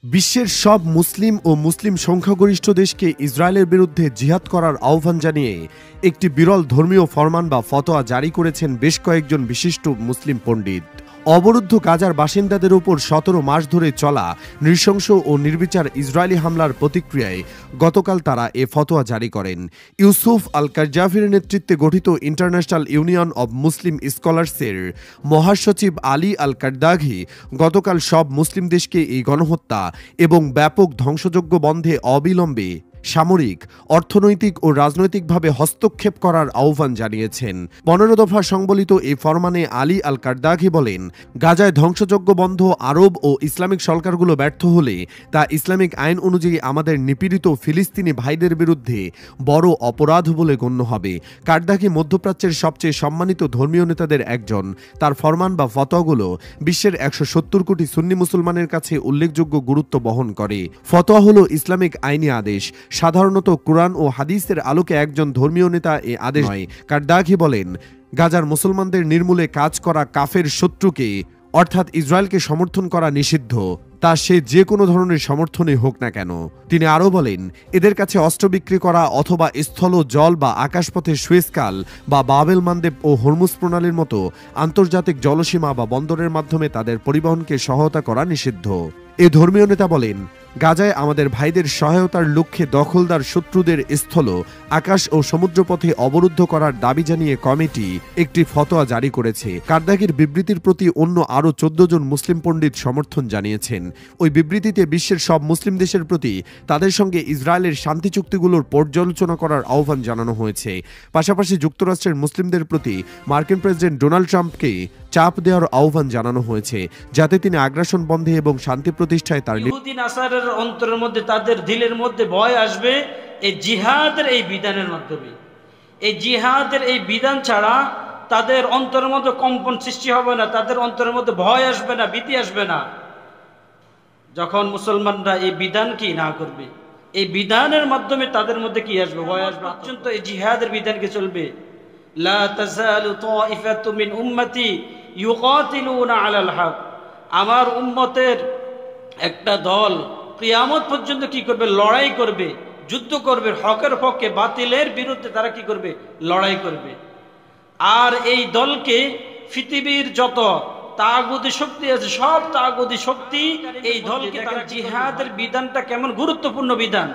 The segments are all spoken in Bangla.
বিশ্বের সব মুসলিম ও মুসলিম সংখ্যাগরিষ্ঠ দেশকে ইসরায়েলের বিরুদ্ধে জিহাদ করার আহ্বান জানিয়ে একটি বিরল ধর্মীয় ফরমান বা ফতোয়া জারি করেছেন বেশ কয়েকজন বিশিষ্ট মুসলিম পণ্ডিত। অবরুদ্ধ গাজার বাসিন্দাদের উপর ১৭ মাস ধরে চলা নৃশংস ও নির্বিচার ইসরায়েলি হামলার প্রতিক্রিয়ায় গতকাল তারা এ ফতোয়া জারি করেন। ইউসুফ আল কারজাফির নেতৃত্বে গঠিত ইন্টারন্যাশনাল ইউনিয়ন অব মুসলিম স্কলার্সের মহাসচিব আলী আল কারদাঘি গতকাল সব মুসলিম দেশকে এই গণহত্যা এবং ব্যাপক ধ্বংসযজ্ঞ বন্ধে অবিলম্বে সামরিক, অর্থনৈতিক ও রাজনৈতিকভাবে হস্তক্ষেপ করার আহ্বান জানিয়েছেন। ১৫ দফা সংবলিত এই ফরমানে আলী আল কারদাঘি বলেন, গাজায় ধ্বংসযজ্ঞ বন্ধ আরব ও ইসলামিক সরকারগুলো ব্যর্থ হলে তা ইসলামিক আইন অনুযায়ী আমাদের নিপীড়িত ফিলিস্তিনি ভাইদের বিরুদ্ধে বড় অপরাধ বলে গণ্য হবে। কারদাঘি মধ্যপ্রাচ্যের সবচেয়ে সম্মানিত ধর্মীয় নেতাদের একজন। তার ফরমান বা ফতোয়াগুলো বিশ্বের ১৭০ কোটি সুন্নি মুসলমানের কাছে উল্লেখযোগ্য গুরুত্ব বহন করে। ফতোয়া হলো ইসলামিক আইনি আদেশ। সাধারণত কুরআন ও হাদিসের আলোকে একজন ধর্মীয় নেতা এ আদেশ নয়। কারদাঘি বলেন, গাজার মুসলমানদের নির্মূলে কাজ করা কাফের শত্রুকে অর্থাৎ ইসরায়েলকে সমর্থন করা নিষিদ্ধ, তা সে যে কোনো ধরনের সমর্থনে হোক না কেন। তিনি আরও বলেন, এদের কাছে অস্ত্র বিক্রি করা অথবা স্থল, জল বা আকাশপথে সুয়েজকাল বা বাবেল মানদেব ও হরমুজ প্রণালীর মতো আন্তর্জাতিক জলসীমা বা বন্দরের মাধ্যমে তাদের পরিবহনকে সহায়তা করা নিষিদ্ধ। এ ধর্মীয় নেতা বলেন, গাজায় আমাদের ভাইদের সহায়তার লক্ষ্যে দখলদার শত্রুদের স্থল, আকাশ ও সমুদ্রপথে অবরুদ্ধ করার দাবি জানিয়ে কমিটি একটি ফতোয়া জারি করেছে। কারদাঘির বিবৃতির প্রতি অন্য আরও ১৪ জন মুসলিম পণ্ডিত সমর্থন জানিয়েছেন। ওই বিবৃতিতে বিশ্বের সব মুসলিম দেশের প্রতি তাদের সঙ্গে ইসরায়েলের শান্তি চুক্তিগুলোর পর্যালোচনা করার আহ্বান জানানো হয়েছে। পাশাপাশি যুক্তরাষ্ট্রের মুসলিমদের প্রতি মার্কিন প্রেসিডেন্ট ডোনাল্ড ট্রাম্পকে চাপ দেওয়ার আহ্বান জানানো হয়েছে, যাতে তিনি আগ্রাসন বন্ধে এবং শান্তি প্রতিষ্ঠায় তার অন্তরের মধ্যে, তাদের দিলের মধ্যে ভয় আসবে এই জিহাদের এই বিধানের মাধ্যমে। এই জিহাদের এই বিধান ছাড়া তাদের অন্তরের মধ্যে কম্পন সৃষ্টি হবে না, তাদের অন্তরের মধ্যে ভয় আসবে না, ভীতি আসবে না। যখন মুসলমানরা এই বিধান কি না করবে, এই বিধানের মাধ্যমে তাদের মধ্যে কি আসবে, ভয় আসবে। পর্যন্ত এই জিহাদের বিধানকে চলবে। লা তাযালু তাইফাতুম মিন উম্মতি ইউকাতিলুনা আলাল হক, আমার উম্মতের একটা দল কিয়ামত পর্যন্ত কি করবে, লড়াই করবে, যুদ্ধ করবে, হকের পক্ষে, বাতিলের বিরুদ্ধে তারা কি করবে, লড়াই করবে। আর এই দলকে পৃথিবীর যত তাগুতি শক্তি আছে, সব তাগুতি শক্তি এই দলকে তারা। জিহাদের বিধানটা কেমন গুরুত্বপূর্ণ বিধান,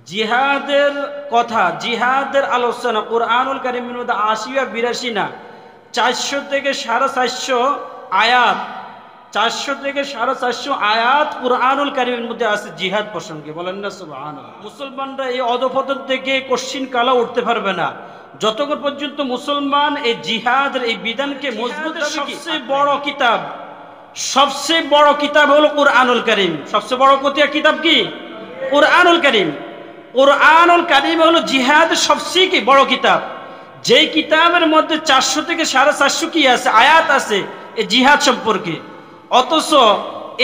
জিহাদের কথা, জিহাদের আলোচনা কুরআনুল কারীমের মধ্যে ৮০ বা ৮২ না, ৪০০ থেকে ৪৫০ আয়াত, ৪০০ থেকে ৪৫০ আয়াত কুরআনুল কারীমের মধ্যে আছে জিহাদ প্রসঙ্গে। বলেন না সুবহানাল্লাহ। মুসলমানরা এই অধপতন থেকে কোশ্চিন কালা উঠতে পারবে না যতক্ষণ পর্যন্ত মুসলমান এই জিহাদের এই বিধানকে মজবুত। সবচেয়ে বড় কিতাব, সবচেয়ে বড় কিতাব হলো কুরআনুল কারীম। সবচেয়ে বড় কিতাব কি? কুরআনুল কারীম। কুরআনুল কারীম হলো জিহাদের সবচেয়ে কি বড় কিতাব, যেই কিতাবের মধ্যে ৪০০ থেকে ৪৫০ কি আছে, আয়াত আছে এই জিহাদ সম্পর্কে। অথচ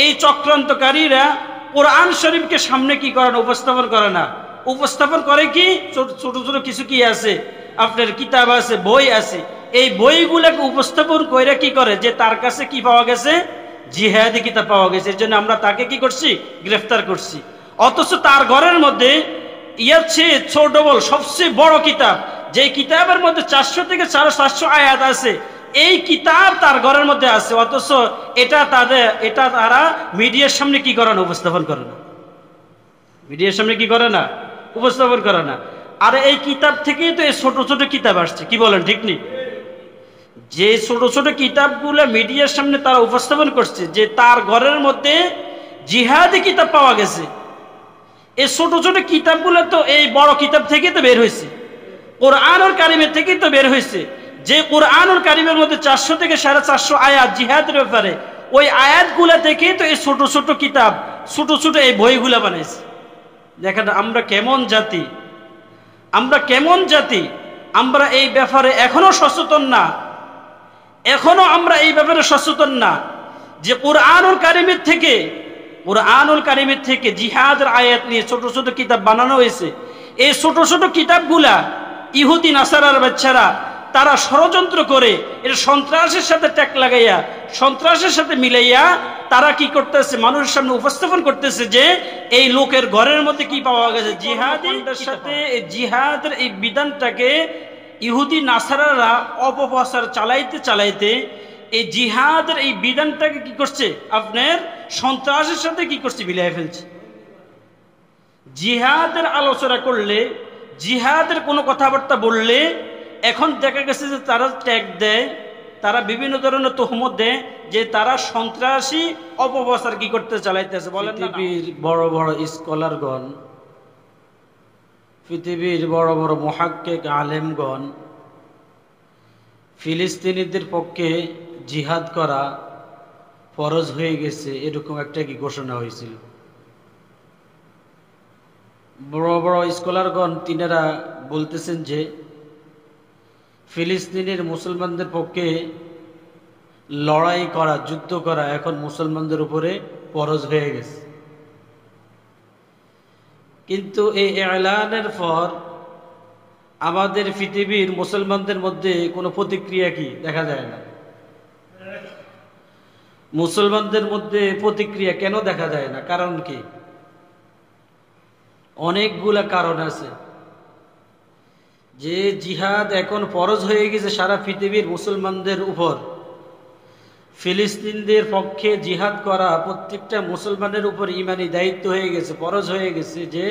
এই চক্রান্তকারীরা কোরআন শরীফকে সামনে কি করে না, উপস্থাপন করে না। উপস্থাপন করে কি, ছোট ছোট কিছু কি আছে, আপনার কিতাব আছে, বই আছে। এই বইগুলোকে উপস্থাপন করে কি করে, যে তার কাছে কি পাওয়া গেছে, জিহাদি কিতাব পাওয়া গেছে, এর জন্য আমরা তাকে কি করছি, গ্রেফতার করছি। অথচ তার ঘরের মধ্যে ইয়ার চেয়ে ছোট বল সবচেয়ে বড় কিতাব, যে কিতাবের মধ্যে ৪০০ থেকে ৪৫০ আয়াত আছে, এই কিতাব তার ঘরের মধ্যে আছে। অথচ এটা তারা মিডিয়ার সামনে কি করে না, উপস্থাপন করে না। মিডিয়ার সামনে কি করে না, উপস্থাপন করে না। আর এই কিতাব থেকেই তো এই ছোট ছোট কিতাব আসছে, কি বলেন, ঠিক নেই? যে ছোট ছোট কিতাবগুলো মিডিয়ার সামনে তারা উপস্থাপন করছে, যে তার ঘরের মধ্যে জিহাদি কিতাব পাওয়া গেছে। এই ছোট ছোট কিতাবগুলো তো এই বড় কিতাব থেকেই তো বের হয়েছে, কুরআনুল কারীমের থেকেই তো বের হয়েছে। যে কুরআনুল কারীমের মধ্যে ৪০০ থেকে ৪৫০ আয়াত জিহাদের ব্যাপারে, ওই আয়াতগুলা থেকেই তো এই ছোট ছোট কিতাব, ছোট ছোট এই বইগুলা বানাইছে। দেখেন আমরা কেমন জাতি, আমরা কেমন জাতি, আমরা এই ব্যাপারে এখনো সচেতন না, এখনো আমরা এই ব্যাপারে সচেতন না যে কুরআনুল কারীমের থেকে জিহাদের আয়াত নিয়ে ছোট ছোট কিতাব বানানো হয়েছে। এই ছোট ছোট কিতাবগুলা ইহুদি নাসারার বাচ্চারা তারা ষড়যন্ত্র করে এটা সন্ত্রাসের সাথে ট্যাগ লাগাইয়া, সন্ত্রাসের সাথে মিলাইয়া তারা কি করতেছে, মানুষের সামনে উপস্থাপন করতেছে যে এই লোকের ঘরের মধ্যে কি পাওয়া গেছে, জিহাদের সাথে এই জিহাদের এই বিধানটাকে ইহুদি নাসারারা অপপ্রচার চালাইতে চালাইতে এই জিহাদের এই বিধানটাকে কি করছে, আপনার সন্ত্রাসের সাথে কি করছে, মিলাই ফেলছে। জিহাদের আলোচনা করলে, জিহাদের কোনো কথাবার্তা বললে এখন দেখা গেছে যে তারা ট্যাগ দেয়, তারা বিভিন্ন ধরনের তহমত দেয় যে তারা সন্ত্রাসী অপপ্রচার কি করতে চালাইতেছে। বলেন না, পৃথিবীর বড় বড় স্কলারগণ, পৃথিবীর বড় বড় মুহাক্কিক আলেমগণ ফিলিস্তিনিদের পক্ষে জিহাদ করা ফরজ হয়ে গেছে এরকম একটা কি ঘোষণা হয়েছিল। বড় বড় স্কলারগণ তিনারা বলতেছেন যে ফিলিস্তিনের মুসলমানদের পক্ষে লড়াই করা, যুদ্ধ করা এখন মুসলমানদের উপরে ফরজ হয়ে গেছে। কিন্তু এই এলানের পর আমাদের পৃথিবীর মুসলমানদের মধ্যে কোনো প্রতিক্রিয়া কি দেখা যায় না। মুসলমানদের মধ্যে প্রতিক্রিয়া কেন দেখা যায় না? কারণ কি? অনেকগুলা কারণ আছে। যে জিহাদ এখন ফরজ হয়ে গেছে সারা পৃথিবীর মুসলমানদের উপর, ফিলিস্তিনদের পক্ষে জিহাদ করা প্রত্যেকটা মুসলমানের উপর ইমানি দায়িত্ব হয়ে গেছে, ফরজ হয়ে গেছে যে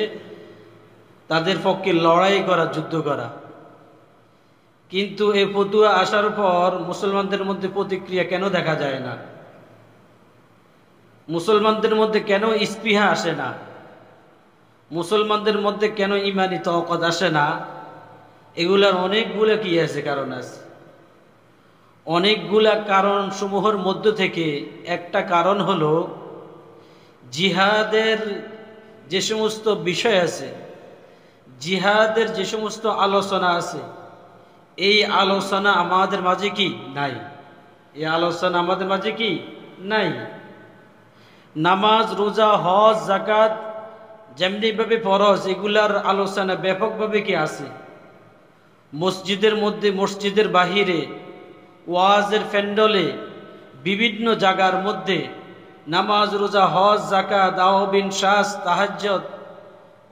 তাদের পক্ষে লড়াই করা, যুদ্ধ করা। কিন্তু এই ফতুয়া আসার পর মুসলমানদের মধ্যে প্রতিক্রিয়া কেন দেখা যায় না? মুসলমানদের মধ্যে কেন স্পৃহা আসে না? মুসলমানদের মধ্যে কেন ইমানি তওয়াক্কুদ আসে না? এগুলার অনেকগুলা কি আছে, কারণ আছে। অনেকগুলা কারণ সমূহের মধ্য থেকে একটা কারণ হলো জিহাদের যে সমস্ত বিষয় আছে, জিহাদের যে সমস্ত আলোচনা আছে, এই আলোচনা আমাদের মাঝে কি নাই। এই আলোচনা আমাদের মাঝে কি নাই। নামাজ, রোজা, হজ, যাকাত যেমনিভাবে ফরজ, এগুলার আলোচনা ব্যাপকভাবে কি আছে। মসজিদের মধ্যে, মসজিদের বাহিরে, ওয়াজের প্যান্ডলে, বিভিন্ন জায়গার মধ্যে নামাজ, রোজা, হজ, যাকাত, আওবিন, শাস, তাহাজ্জুদ,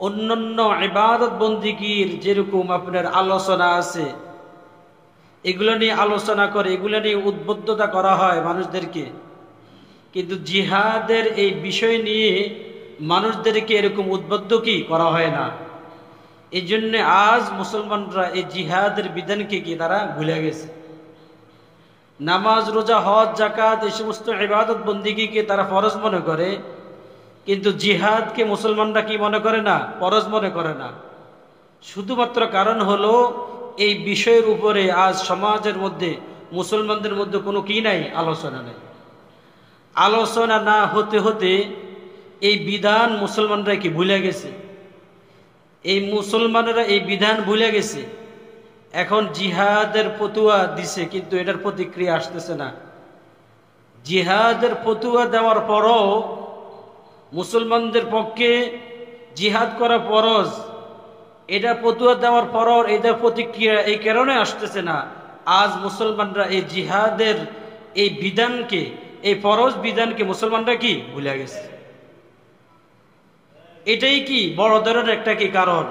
অন্যান্য ইবাদত বন্দিগির যেরকম আপনার আলোচনা আছে, এগুলো নিয়ে আলোচনা করে, এগুলো নিয়ে উদ্বুদ্ধতা করা হয় মানুষদেরকে। কিন্তু জিহাদের এই বিষয় নিয়ে মানুষদেরকে এরকম উদ্বুদ্ধ কি করা হয় না। এই জন্য আজ মুসলমানরা এই জিহাদের বিধানকে কি তারা ভুলে গেছে। নামাজ, রোজা, হজ, যাকাত এই সমস্ত ইবাদত বন্দিগিকে তারা ফরজ মনে করে, কিন্তু জিহাদকে মুসলমানরা কি মনে করে না, ফরজ মনে করে না। শুধুমাত্র কারণ হলো এই বিষয়ের উপরে আজ সমাজের মধ্যে, মুসলমানদের মধ্যে কোনো কি নাই, আলোচনা নেই। আলোচনা না হতে হতে এই বিধান মুসলমানরা কি ভুলে গেছে। এই মুসলমানেরা এই বিধান ভুলে গেছে। এখন জিহাদের ফতুয়া দিছে, কিন্তু এটার প্রতিক্রিয়া আসতেছে না। জিহাদের ফতুয়া দেওয়ার পরও মুসলমানদের পক্ষে জিহাদ করা ফরজ, এটা ফতুয়া দেওয়ার পরও এটার প্রতিক্রিয়া এই কারণে আসতেছে না। আজ মুসলমানরা এই জিহাদের এই বিধানকে, এই ফরজ বিধানকে মুসলমানরা কি ভুলে গেছে। এটাই কি বড় ধরনের একটা কি কারণ,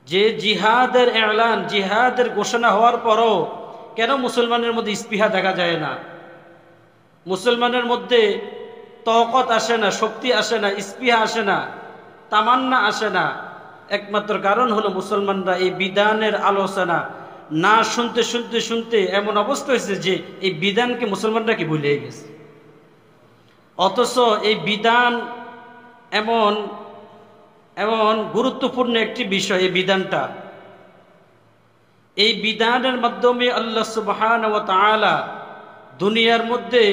যে জিহাদের এলান, জিহাদের ঘোষণা হওয়ার পরও কেন মুসলমানের মধ্যে স্পৃহা দেখা যায় না, মুসলমানের মধ্যে তওয়াক্কুদ আসে না, শক্তি আসে না, স্পৃহা আসে না, তামান্না আসে না। একমাত্র কারণ হলো মুসলমানরা এই বিধানের আলোচনা না শুনতে শুনতে শুনতে এমন অবস্থা হয়েছে যে এই বিধানকে মুসলমানরা কি ভুলে গেছে। অথচ এই বিধান এমন এমন গুরুত্বপূর্ণ একটি বিষয়। এই বিধানটা, এই বিধানের মাধ্যমে আল্লাহ সুবহানাহু ওয়া তাআলা দুনিয়ার মধ্যে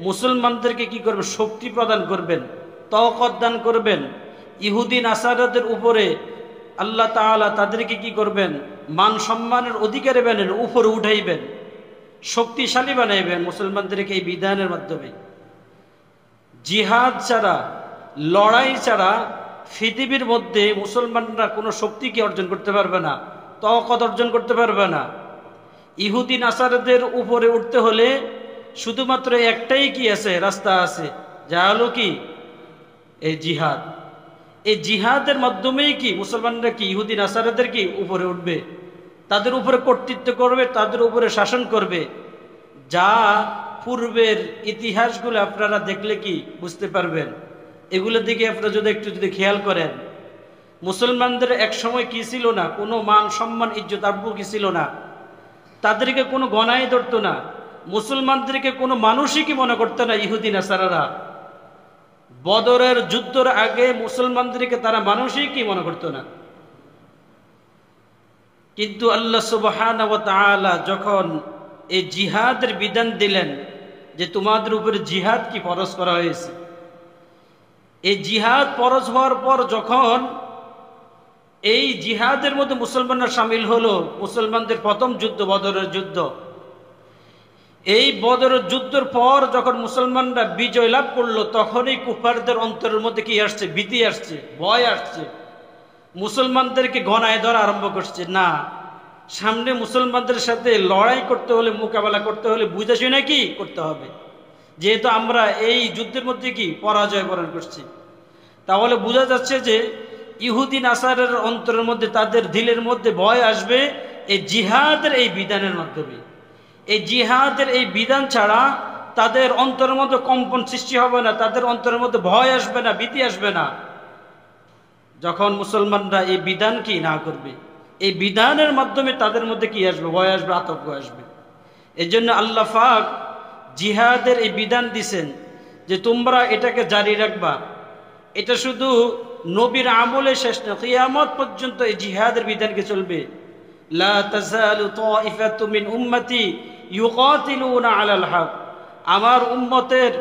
মুসলমানদেরকে কি করবেন, শক্তি প্রদান করবেন, তওয়াক্কুদ দান করবেন। ইহুদি নাসারাদের উপরে আল্লাহ তাআলা তাদেরকে কি করবেন, মান সম্মানের অধিকারী বানাবেন, উপরে উঠাইবেন, শক্তিশালী বানাইবেন মুসলমানদেরকে এই বিধানের মাধ্যমে। জিহাদ ছাড়া, লড়াই ছাড়া পৃথিবীর মধ্যে মুসলমানরা কোনো শক্তিকে অর্জন করতে পারবে না, তওয়াক্কুদ অর্জন করতে পারবে না। ইহুদি নাসারাদের উপরে উঠতে হলে শুধুমাত্র একটাই কি আছে, রাস্তা আছে, যা হলো কি এই জিহাদ। এই জিহাদের মাধ্যমেই কি মুসলমানরা কি ইহুদি নাসারাদের কি উপরে উঠবে, তাদের উপরে কর্তৃত্ব করবে, তাদের উপরে শাসন করবে। যা পূর্বের ইতিহাসগুলো আপনারা দেখলে কি বুঝতে পারবেন। এগুলোর দিকে আপনারা যদি খেয়াল করেন, মুসলমানদের এক সময় কি ছিল না, কোনো মান সম্মান ইজ্জত আব্রু কি ছিল না, তাদেরকে কোনো গণাই ধরতো না, মুসলমানদেরকে কোনো মানুষই কি মনে করতো না ইহুদি নাসারারা। বদরের যুদ্ধের আগে মুসলমানদেরকে তারা মানুষই কি মনে করতো না। কিন্তু আল্লাহ সুবহানাহু ওয়া তাআলা যখন এই জিহাদের বিধান দিলেন যে তোমাদের উপরে জিহাদ কি ফরজ করা হয়েছে, এই জিহাদ ফরজ হওয়ার পর যখন এই জিহাদের মধ্যে মুসলমানরা শামিল হলো, মুসলমানদের প্রথম যুদ্ধ বদরের যুদ্ধ, এই বদরের যুদ্ধের পর যখন মুসলমানরা বিজয় লাভ করলো, তখনই কুফারদের অন্তরের মধ্যে কি আসছে, ভীতি আসছে, ভয় আসছে, মুসলমানদেরকে গণায় ধরা আরম্ভ করছে। না, সামনে মুসলমানদের সাথে লড়াই করতে হলে, মোকাবেলা করতে হলে বুঝে শুনে কি করতে হবে, যেহেতু আমরা এই যুদ্ধের মধ্যে কি পরাজয় বরণ করছি। তাহলে বোঝা যাচ্ছে যে ইহুদি নাসারের অন্তরের মধ্যে, তাদের দিলের মধ্যে ভয় আসবে এই জিহাদের এই বিধানের মাধ্যমে। এই জিহাদের এই বিধান ছাড়া তাদের অন্তরের মধ্যে কম্পন সৃষ্টি হবে না, তাদের অন্তরের মধ্যে ভয় আসবে না, ভীতি আসবে না। যখন মুসলমানরা এই বিধান কি না করবে, এই বিধানের মাধ্যমে তাদের মধ্যে কি আসবে, ভয় আসবে, আতঙ্ক আসবে। এই জন্য আল্লাহ পাক জিহাদের এই বিধান দিছেন যে তোমরা এটাকে জারি রাখবা। এটা শুধু নবীর আমলে শেষ না, কিয়ামত পর্যন্ত এই জিহাদের বিধানকে চলবে। লা তাযালু তাইফাতু মিন উম্মতি ইউকাতিলুনা আলাল হক, আমার উম্মতের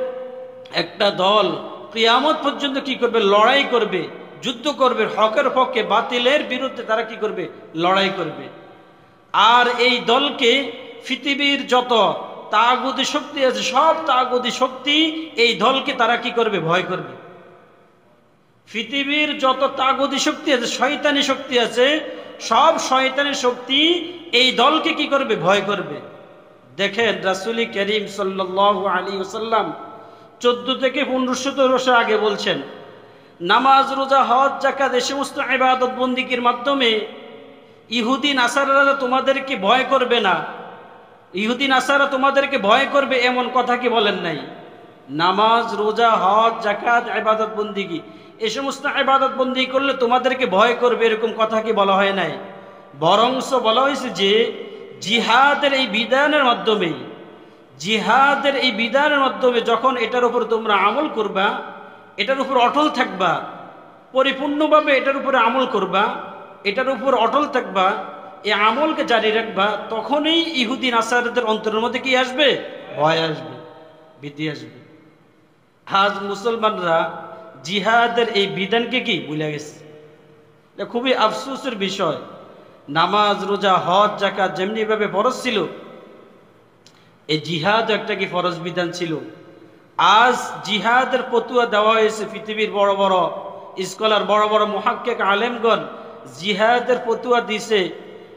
একটা দল কিয়ামত পর্যন্ত কি করবে, লড়াই করবে, যুদ্ধ করবে, হকের পক্ষে, বাতিলের বিরুদ্ধে তারা কি করবে, লড়াই করবে। আর এই দলকে পৃথিবীর যত তাগুতি শক্তি আছে, সব তাগুতি শক্তি এই দলকে তারা কি করবে, ভয় করবে। পৃথিবীর যত তাগুতি শক্তি আছে, শয়তানি শক্তি আছে, সব শয়তানি শক্তি এই দলকে কি করবে, ভয় করবে। দেখেন রাসূল করিম সাল্লাল্লাহু আলাইহি ওয়াসাল্লাম 14 থেকে 1500 বছর আগে বলছেন, নামাজ, রোজা, হজ, যাকাত এই সমস্ত ইবাদত বন্দিগির মাধ্যমে ইহুদি নাসারারা তোমাদেরকে ভয় করবে না, ইহুদি নাসারা তোমাদেরকে ভয় করবে এমন কথা কি বলেন নাই। নামাজ, রোজা, হজ, যাকাত, ইবাদত বন্দিগি এই সমস্ত ইবাদত বন্দিগি করলে তোমাদেরকে ভয় করবে এরকম কথা কি বলা হয় নাই। বরংস বলা হয়েছে যে জিহাদের এই বিধানের মাধ্যমে, জিহাদের এই বিধানের মাধ্যমে যখন এটার উপর তোমরা আমল করবা, এটার উপর অটল থাকবা, পরিপূর্ণভাবে এটার উপরে আমল করবা, এটার উপর অটল থাকবা, এই আমলকে জারি রাখবা, তখনই ইহুদি নাসারাদের অন্তরের মধ্যে কি আসবে, ভয় আসবে, ভীতি আসবে। আজ মুসলমানরা জিহাদের এই বিধানকে কি ভুলে গেছে। এটা খুবই আফসোসের বিষয়। নামাজ, রোজা, হজ, যাকাত যেমনি ভাবে ফরজ ছিল, এই জিহাদ একটা কি ফরজ বিধান ছিল। আজ জিহাদের ফতোয়া দেওয়া হয়েছে, পৃথিবীর বড় বড় স্কলার, বড় বড় মুহাক্কিক আলেমগণ জিহাদের ফতোয়া দিছে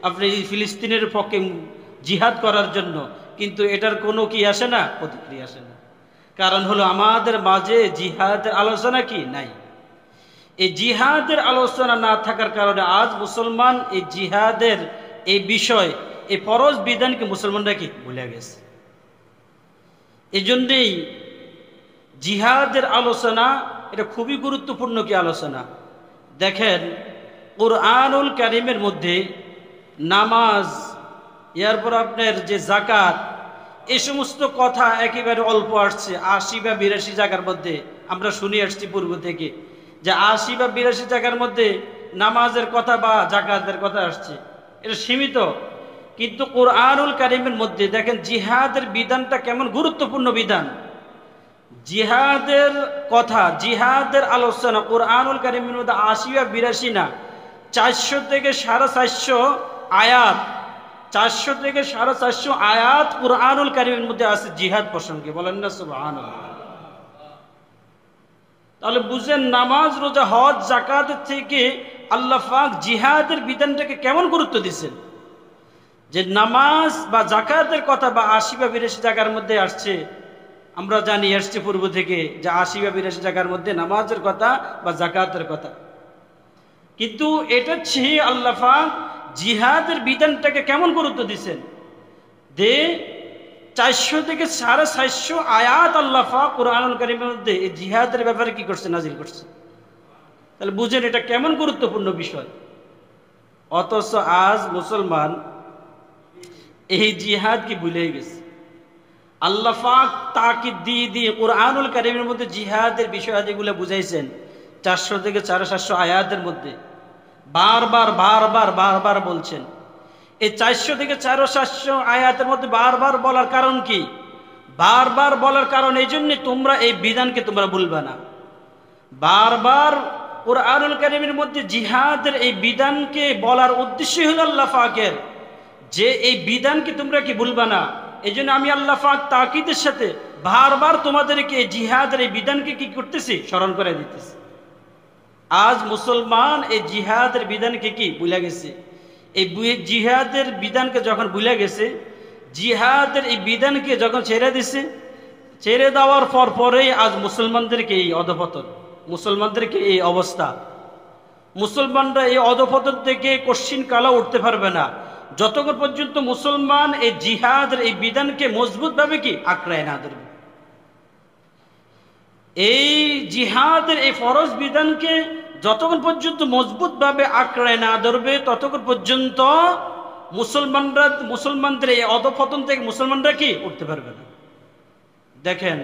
আপনি ফিলিস্তিনের পক্ষে জিহাদ করার জন্য, কিন্তু এটার কোনো কি আসে না, প্রতিক্রিয়া আসে না। কারণ হলো আমাদের মাঝে জিহাদের আলোচনা কি নাই। এই জিহাদের আলোচনা না থাকার কারণে আজ মুসলমান এই জিহাদের এই বিষয়, এই ফরজ বিধানকে মুসলমানরা কি ভুলে গেছে। এই জন্যেই জিহাদের আলোচনা এটা খুবই গুরুত্বপূর্ণ কি আলোচনা। দেখেন কুরআনুল কারীমের মধ্যে নামাজ, এরপর আপনার যে যাকাত, এই সমস্ত কথা একেবারে অল্প আসছে। 80 বা 82 জায়গার মধ্যে আমরা শুনে আসছি পূর্ব থেকে যে 80 বা 82 জায়গার মধ্যে নামাজের কথা বা যাকাতের কথা আসছে, এটা সীমিত। কিন্তু কুরআনুল কারীমের মধ্যে দেখেন জিহাদের বিধানটা কেমন গুরুত্বপূর্ণ বিধান। জিহাদের কথা, জিহাদের আলোচনা কুরআনুল কারীমের মধ্যে 80 বা 82 না, 400 থেকে 450 আয়াত, 400 থেকে 450 আয়াত কুরআনুল কারীমের মধ্যে আছে জিহাদ প্রসঙ্গে। বলেন না সুবহানাল্লাহ। তাহলে বুঝেন নামাজ, রোজা, হজ, যাকাত থেকে আল্লাহ পাক জিহাদের বিধানটাকে কেমন গুরুত্ব দিয়েছেন। যে নামাজ বা জাকাতের কথা বা ৮০ বা ৮২ জায়গার মধ্যে আসছে, আমরা জানি আসছে পূর্ব থেকে যে ৮০ বা ৮২ জায়গার মধ্যে নামাজের কথা বা জাকাতের কথা। কিন্তু এটা চেয়ে আল্লাহ পাক জিহাদের বিধানটাকে কেমন গুরুত্ব দিচ্ছেন, যে ৪০০ থেকে ৪৫০ আয়াত আল্লাহ পাক কুরআনুল কারীমের মধ্যে এই জিহাদের ব্যাপারে কি করছে, নাজিল করছে। তাহলে বুঝেন এটা কেমন গুরুত্বপূর্ণ বিষয়। অথচ আজ মুসলমান এই জিহাদকে ভুলে গেছে। আল্লাহ পাক তাকিদ দিয়ে দিয়ে কুরআনুল কারীমের মধ্যে জিহাদের বিষয়াদিগুলো বুঝাইছেন ৪০০ থেকে ৪৫০ আয়াতের মধ্যে বারবার বারবার বারবার বলছেন। এই ৪০০ থেকে ৪৫০ আয়াতের মধ্যে বারবার বলার কারণ কি? বারবার বলার কারণ এই জন্য তোমরা এই বিধানকে তোমরা ভুলবে না। বারবার কুরআনুল কারীমের মধ্যে জিহাদের এই বিধানকে বলার উদ্দেশ্য হলো আল্লাহ পাকের যে এই বিধানকে তোমরা কি ভুলবে না। এই জন্য আমি আল্লাহ পাক তাকিদের সাথে বারবার তোমাদেরকে জিহাদের এই বিধানকে কি করতেছি, স্মরণ করে দিতেছি। আজ মুসলমান এই জিহাদের বিধানকে কি ভুলে গেছে। এই জিহাদের বিধানকে যখন ভুলে গেছে, জিহাদের এই বিধানকে যখন ছেড়ে দিছে, ছেড়ে দেওয়ার পরেই আজ মুসলমানদেরকে এই অধপতন, মুসলমানদেরকে এই অবস্থা। মুসলমানরা এই অধপতন থেকে কশ্চিন কালা উঠতে পারবে না যতক্ষণ পর্যন্ত মুসলমান এই জিহাদের এই বিধানকে মজবুতভাবে কি আঁকড়ায় না ধরবে। এই জিহাদের এই ফরজ বিধানকে যতক্ষণ পর্যন্ত মজবুতভাবে আঁকড়ায় না ধরবে ততক্ষণ পর্যন্ত মুসলমানদের এই অধপতন থেকে মুসলমানরা কি উঠতে পারবে না। দেখেন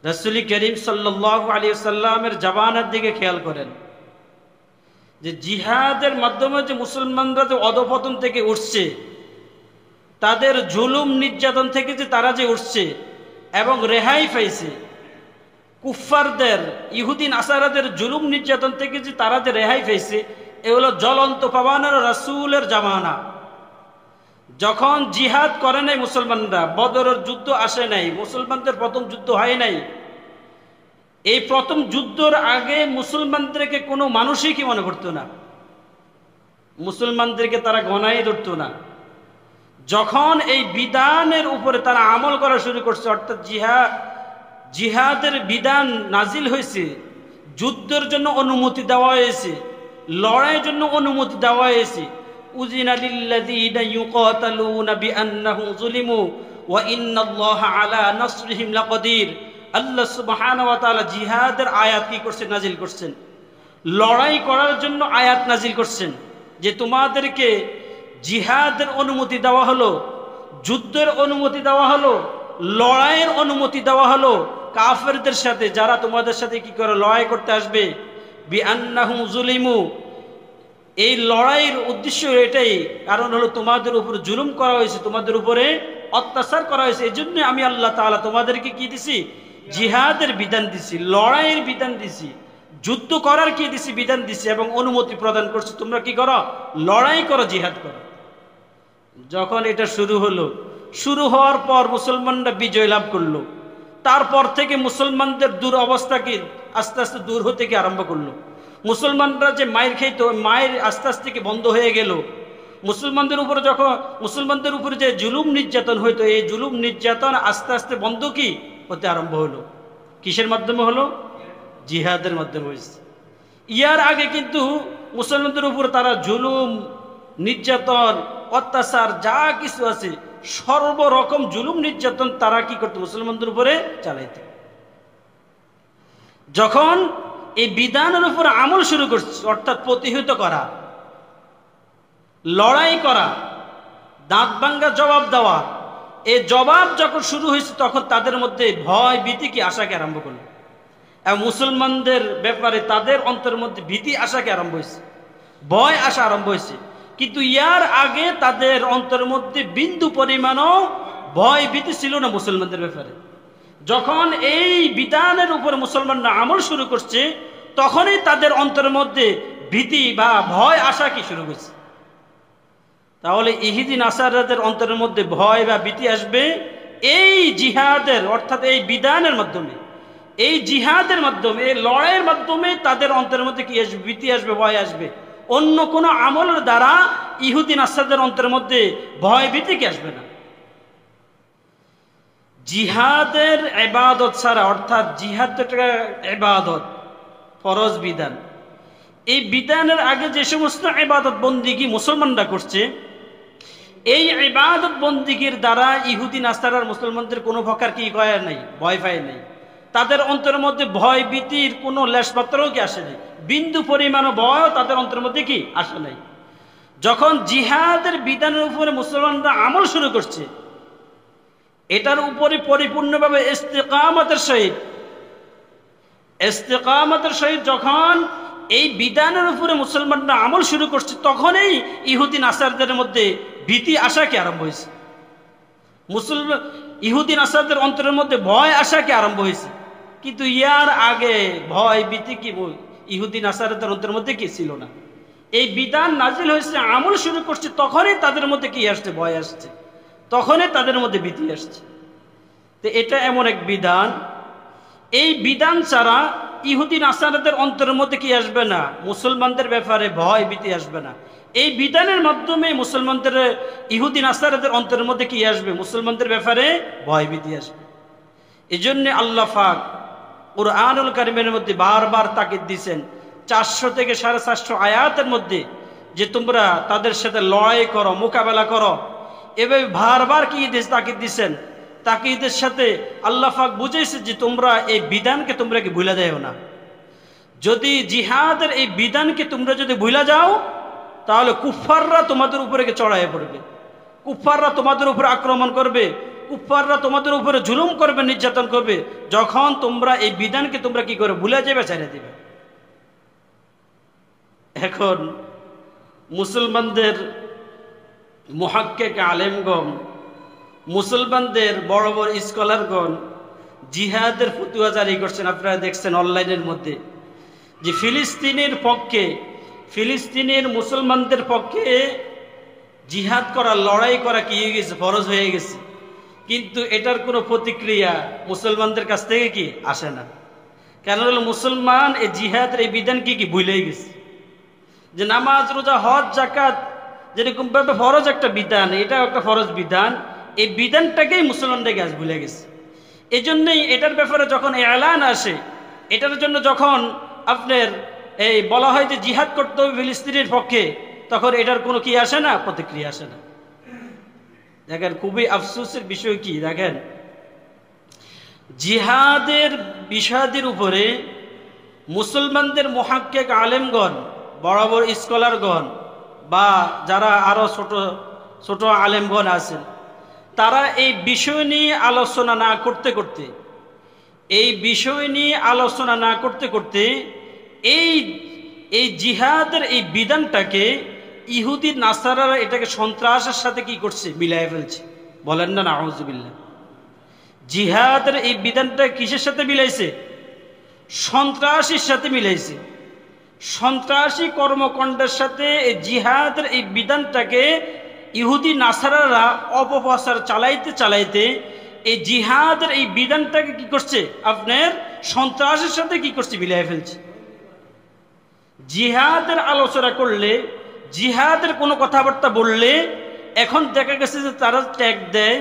রাসূল করিম সাল্লাল্লাহু আলাইহি ওয়াসাল্লামের জবানের দিকে খেয়াল করেন, যে জিহাদের মাধ্যমে যে মুসলমানরা যে অধপতন থেকে উঠছে, তাদের জুলুম নির্যাতন থেকে যে তারা যে উঠছে এবং রেহাই পাইছে, কুফফারদের ইহুদি নাসারাদের জুলুম নির্যাতন থেকে যে তারা যে রেহাই পাইছে, এগুলো জ্বলন্ত প্রমাণের রাসূলের জামানা। যখন জিহাদ করে নাই মুসলমানরা, বদরের যুদ্ধ আসে নাই, মুসলমানদের প্রথম যুদ্ধ হয় নাই, এই প্রথম যুদ্ধের আগে মুসলমানদেরকে কোনো মানুষই কি মনে করতো না, মুসলমানদেরকে তারা গণাই ধরতো না। যখন এই বিধানের উপরে তারা আমল করা শুরু করছে, অর্থাৎ জিহাদের বিধান নাজিল হয়েছে, যুদ্ধের জন্য অনুমতি দেওয়া হয়েছে, লড়াইয়ের জন্য অনুমতি দেওয়া হয়েছে। উযিনা লিল্লাযীনা ইউকাতালুনা বিআন্নাহুম যুলিমু ওয়া ইন্নাল্লাহা আলা নাসরিহিম লাকাদির। আল্লাহ সুবহানাহু ওয়া তাআলা জিহাদের আয়াত কি করছেন, নাজিল করছেন। লড়াই করার জন্য আয়াত নাজিল করছেন, যে তোমাদেরকে জিহাদের অনুমতি দেওয়া হলো, যুদ্ধের অনুমতি দেওয়া হলো, লড়াইয়ের অনুমতি দেওয়া হলো কাফেরদের সাথে, যারা তোমাদের সাথে কি করে লড়াই করতে আসবে। বিআন্নাহুম যুলিমু, এই লড়াইয়ের উদ্দেশ্য এটাই, কারণ হলো তোমাদের উপর জুলুম করা হয়েছে, তোমাদের উপরে অত্যাচার করা হয়েছে। এই জন্য আমি আল্লাহ তাআলা তোমাদেরকে কি দিছি, জিহাদের বিধান দিছি, লড়াইয়ের বিধান দিছি, যুদ্ধ করার কি দিছি, বিধান দিছি এবং অনুমতি প্রদান করছি, তোমরা কি করো, লড়াই করো, জিহাদ করো। যখন এটা শুরু হলো, শুরু হওয়ার পর মুসলমানরা বিজয় লাভ করলো, তারপর থেকে মুসলমানদের দুরবস্থা কি আস্তে আস্তে দূর হতে কি আরম্ভ করলো। মুসলমানরা যে মায়ের খেত, মায়ের আস্তে আস্তে কি বন্ধ হয়ে গেল। মুসলমানদের উপরে যখন মুসলমানদের উপরে যে জুলুম নির্যাতন হইতো, এই জুলুম নির্যাতন আস্তে আস্তে বন্ধ কি হতে আরম্ভ হলো। কিসের মাধ্যমে হলো, জিহাদের মাধ্যমে হয়েছে। ইয়ার আগে কিন্তু মুসলমানদের উপর তারা জুলুম নির্যাতন অত্যাচার যা কিছু আছে সর্বরকম জুলুম নির্যাতন তারা কি করতো, মুসলমানদের উপরে চালাইত। যখন এই বিধানের উপর আমল শুরু করছে, অর্থাৎ প্রতিহত করা, লড়াই করা, দাঁত ভাঙ্গা জবাব দেওয়া, এই জবাব যখন শুরু হয়েছে তখন তাদের মধ্যে ভয় ভীতি কি আশাকে আরম্ভ করলো, এবং মুসলমানদের ব্যাপারে তাদের অন্তরের মধ্যে ভীতি আশাকে আরম্ভ হয়েছে, ভয় আসা আরম্ভ হয়েছে। কিন্তু ইয়ার আগে তাদের অন্তরের মধ্যে বিন্দু পরিমাণও ভয় ভীতি ছিল না মুসলমানদের ব্যাপারে। যখন এই বিধানের উপর মুসলমানরা আমল শুরু করছে, তখনই তাদের অন্তরের মধ্যে ভীতি বা ভয় আসা কি শুরু করছে। তাহলে ইহুদি নাসারাদের অন্তরের মধ্যে ভয় বা ভীতি আসবে এই জিহাদের, অর্থাৎ এই বিধানের মাধ্যমে, এই জিহাদের মাধ্যমে, এই লড়াইয়ের মাধ্যমে তাদের অন্তরের মধ্যে কি আসবে, ভীতি আসবে, ভয় আসবে। অন্য কোনো আমলের দ্বারা ইহুদি নাসারদের অন্তরের মধ্যে ভয় ভীতি কি আসবে না। জিহাদের ইবাদত ছাড়া, অর্থাৎ জিহাদ একটা ইবাদত, ফরজ বিধান, এই বিধানের আগে যে সমস্ত ইবাদত বন্দিগি মুসলমানরা করছে, এই ইবাদত বন্দিগির দ্বারা ইহুদি নাসারার মুসলমানদের কোনো প্রকার কি কয় নাই, ভয় পায় নাই। তাদের অন্তরের মধ্যে ভয় ভীতির কোনো লেশমাত্রও কি আসে নাই, বিন্দু পরিমাণ ভয়ও তাদের অন্তরের মধ্যে কি আসে নাই। যখন জিহাদের বিধানের উপরে মুসলমানরা আমল শুরু করছে, এটার উপরে পরিপূর্ণভাবে ইস্তেকামতের সহিত যখন এই বিধানের উপরে মুসলমানরা আমল শুরু করছে, তখনই ইহুদি নাসারদের মধ্যে ভীতি আসা কি আরম্ভ হয়েছে, ইহুদি নাসারদের অন্তরের মধ্যে ভয় আসা কি আরম্ভ হয়েছে। কিন্তু ইয়ার আগে ভয় ভীতি কি ইহুদি নাসারদের অন্তরের মধ্যে কি ছিল না। এই বিধান নাজিল হয়েছে, আমল শুরু করছে, তখনই তাদের মধ্যে কি আসছে, ভয় আসছে, তখনই তাদের মধ্যে ভীতি আসছে। তো এটা এমন এক বিধান, এই বিধান ছাড়া ইহুদি নাসারাদের অন্তরের মধ্যে কি আসবে না, মুসলমানদের ব্যাপারে ভয় ভীতি আসবে না। এই বিধানের মাধ্যমে মুসলমানদের, ইহুদি নাসারাদের অন্তরের মধ্যে কি আসবে, মুসলমানদের ব্যাপারে ভয় ভীতি আসবে। এই জন্য আল্লাহ পাক কুরআনুল কারীমের মধ্যে বারবার তাকিদ দিয়েছেন, 400 থেকে 450 আয়াতের মধ্যে, যে তোমরা তাদের সাথে লড়াই করো, মোকাবেলা করো। এভাবে বারবার কি তাকিদ দিয়েছেন, তাকিদের সাথে আল্লাহ পাক বুঝাইছে যে তোমরা এই বিধানকে তোমরা কি ভুলে যাও না। যদি জিহাদের এই বিধানকে তোমরা যদি ভুলে যাও, তাহলে কুফফাররা তোমাদের উপরে চড়াইয়ে পড়বে, কুফফাররা তোমাদের উপরে আক্রমণ করবে, কুফফাররা তোমাদের উপরে জুলুম করবে, নির্যাতন করবে, যখন তোমরা এই বিধানকে তোমরা কি করে ভুলে যাবে, ছেড়ে দিবে। এখন মুসলমানদের মুহাক্কিক আলেমগণ, মুসলমানদের বড় বড় স্কলারগণ জিহাদের ফতোয়া জারি করছেন। আপনারা দেখছেন অনলাইনের মধ্যে যে ফিলিস্তিনের পক্ষে, ফিলিস্তিনের মুসলমানদের পক্ষে জিহাদ করা, লড়াই করা কি হয়ে গেছে, ফরজ হয়ে গেছে। কিন্তু এটার কোনো প্রতিক্রিয়া মুসলমানদের কাছ থেকে কি আসে না। কেন হলো, মুসলমান এই জিহাদের এই বিধান কি ভুলেই গেছে। যে নামাজ, রোজা, হজ, যাকাত যেরকম ভাবে ফরজ একটা বিধান, এটাও একটা ফরজ বিধান, এই বিধানটাকেই মুসলমানরা আজ ভুলে গেছে। এই জন্যই এটার ব্যাপারে যখন এলান আসে, এটার জন্য যখন আপনার এই বলা হয় যে জিহাদ করতে হবে ফিলিস্তিনের পক্ষে, তখন এটার কোনো কি আসে না, প্রতিক্রিয়া আসে না। দেখেন খুবই আফসোসের বিষয় কি, দেখেন জিহাদের বিষয়াদির উপরে মুসলমানদের মুহাক্কিক আলেমগণ, বড় বড় স্কলারগণ, বা যারা আরো ছোট ছোট আলেমগণ আছেন, তারা এই বিষয় নিয়ে আলোচনা না করতে করতে, এই বিষয় নিয়ে আলোচনা না করতে করতে এই জিহাদের এই বিধানটাকে ইহুদি নাসারারা এটাকে সন্ত্রাসের সাথে কি করছে, মিলাই ফেলছে। বলেন না নাউজুবিল্লাহ। জিহাদের এই বিধানটা কিসের সাথে মিলাইছে, সন্ত্রাসীর সাথে মিলাইছে। সন্ত্রাসী কর্মকাণ্ডের সাথে এই জিহাদের এই বিধানটাকে ইহুদি নাসারারা অপপ্রচার চালাইতে চালাইতে এই জিহাদের এই বিধানটাকে কি করছে, আপনার সন্ত্রাসের সাথে কি করছে, মিলাই ফেলছে। জিহাদের আলোচনা করলে, জিহাদের কোনো কথাবার্তা বললে এখন দেখা গেছে যে তারা ট্যাগ দেয়,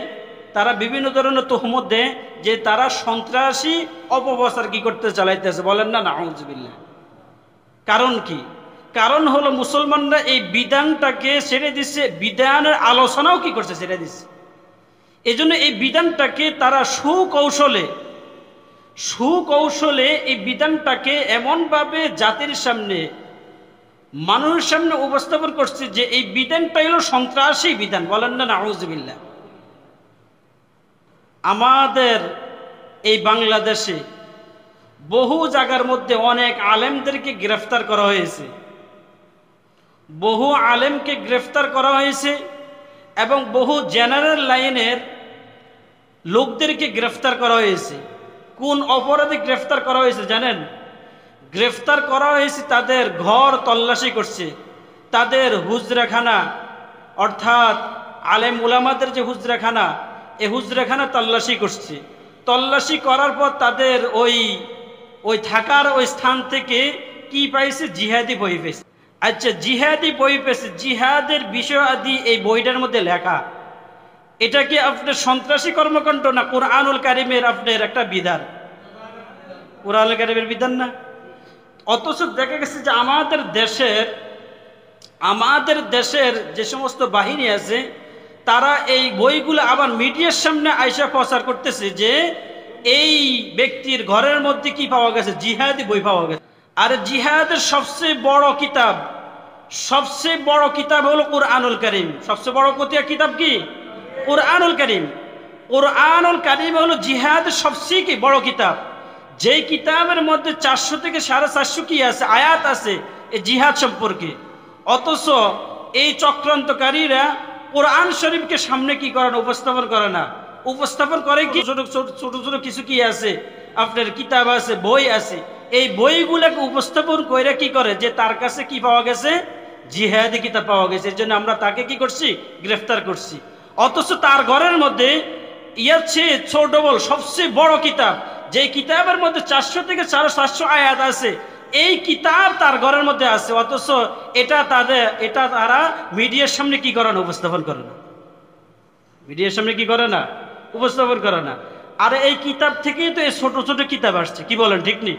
তারা বিভিন্ন ধরনের তহমত দেয় যে তারা সন্ত্রাসী অপপ্রচার কি করতে চালাইতেছে। বলেন না নাউজুবিল্লাহ। কারণ কি? কারণ হলো মুসলমানরা এই বিধানটাকে ছেড়ে দিচ্ছে, বিধানের আলোচনাও কি করছে, ছেড়ে দিচ্ছে। এই জন্য এই বিধানটাকে তারা সুকৌশলে এই বিধানটাকে এমনভাবে জাতির সামনে, মানুষের সামনে উপস্থাপন করছে যে এই বিধানটা হলো সন্ত্রাসী বিধান। বলেন না নাউজুবিল্লাহ। আমাদের এই বাংলাদেশে বহু জায়গার মধ্যে অনেক আলেমদেরকে গ্রেফতার করা হয়েছে, বহু আলেমকে গ্রেফতার করা হয়েছে, এবং বহু জেনারেল লাইনের লোকদেরকে গ্রেফতার করা হয়েছে। কোন অপরাধে গ্রেফতার করা হয়েছে জানেন? গ্রেফতার করা হয়েছে, তাদের ঘর তল্লাশি করছে, তাদের হুজরাখানা, অর্থাৎ আলেম উলামাদের যে হুজরাখানা, এই হুজরাখানা তল্লাশি করছে। তল্লাশি করার পর তাদের ওই থাকার ওই স্থান থেকে কি পাইছে, জিহাদি বই পেয়েছে। আচ্ছা, জিহাদি বই পেয়েছে, জিহাদের বিষয় আদি এই বইটার মধ্যে লেখা, এটা কি আপনার সন্ত্রাসী কর্মকাণ্ড না কোরআনুল কারিমের আপনার একটা বিধান? কোরআনুল কারিমের বিধান না। অথচ দেখা গেছে যে আমাদের দেশের যে সমস্ত বাহিনী আছে তারা এই বইগুলো আবার মিডিয়ার সামনে আইসা প্রচার করতেছে যে এই ব্যক্তির ঘরের মধ্যে কি পাওয়া গেছে, জিহাদি বই পাওয়া গেছে। আর জিহাদের সবচেয়ে বড় কিতাব হলো কোরআনুল কারীম। সবচেয়ে বড় কিতাব কি? কোরআনুল কারীম। কোরআনুল কারীম হলো জিহাদের সবচেয়ে কি বড় কিতাব, যেই কিতাবের মধ্যে 400 থেকে 450 কি আছে, আয়াত আছে এই জিহাদ সম্পর্কে। অথচ এই চক্রান্তকারীরা কোরআন শরীফকে সামনে কি করে না, উপস্থাপন করে না। উপস্থাপন করে কি ছোট ছোট কিছু কি আছে, আপনার কিতাব আছে, বই আছে। এই বইগুলোকে উপস্থাপন করে কি করে যে তার কাছে কি পাওয়া গেছে, জিহাদি কিতাব পাওয়া গেছে, এর জন্য আমরা তাকে কি করছি, গ্রেফতার করছি। অথচ তার ঘরের মধ্যে ইয়ার চেয়ে ছোট সবচেয়ে বড় কিতাব, যে কিতাবের মধ্যে 400 থেকে 450 আয়াত আছে, এই কিতাব তার ঘরের মধ্যে আছে। অথচ এটা তারা মিডিয়ার সামনে কি করে না, উপস্থাপন করে না। মিডিয়ার সামনে কি করে না, উপস্থাপন করে না। আর এই কিতাব থেকেই তো এই ছোট ছোট কিতাব আসছে, কি বলেন, ঠিক নেই?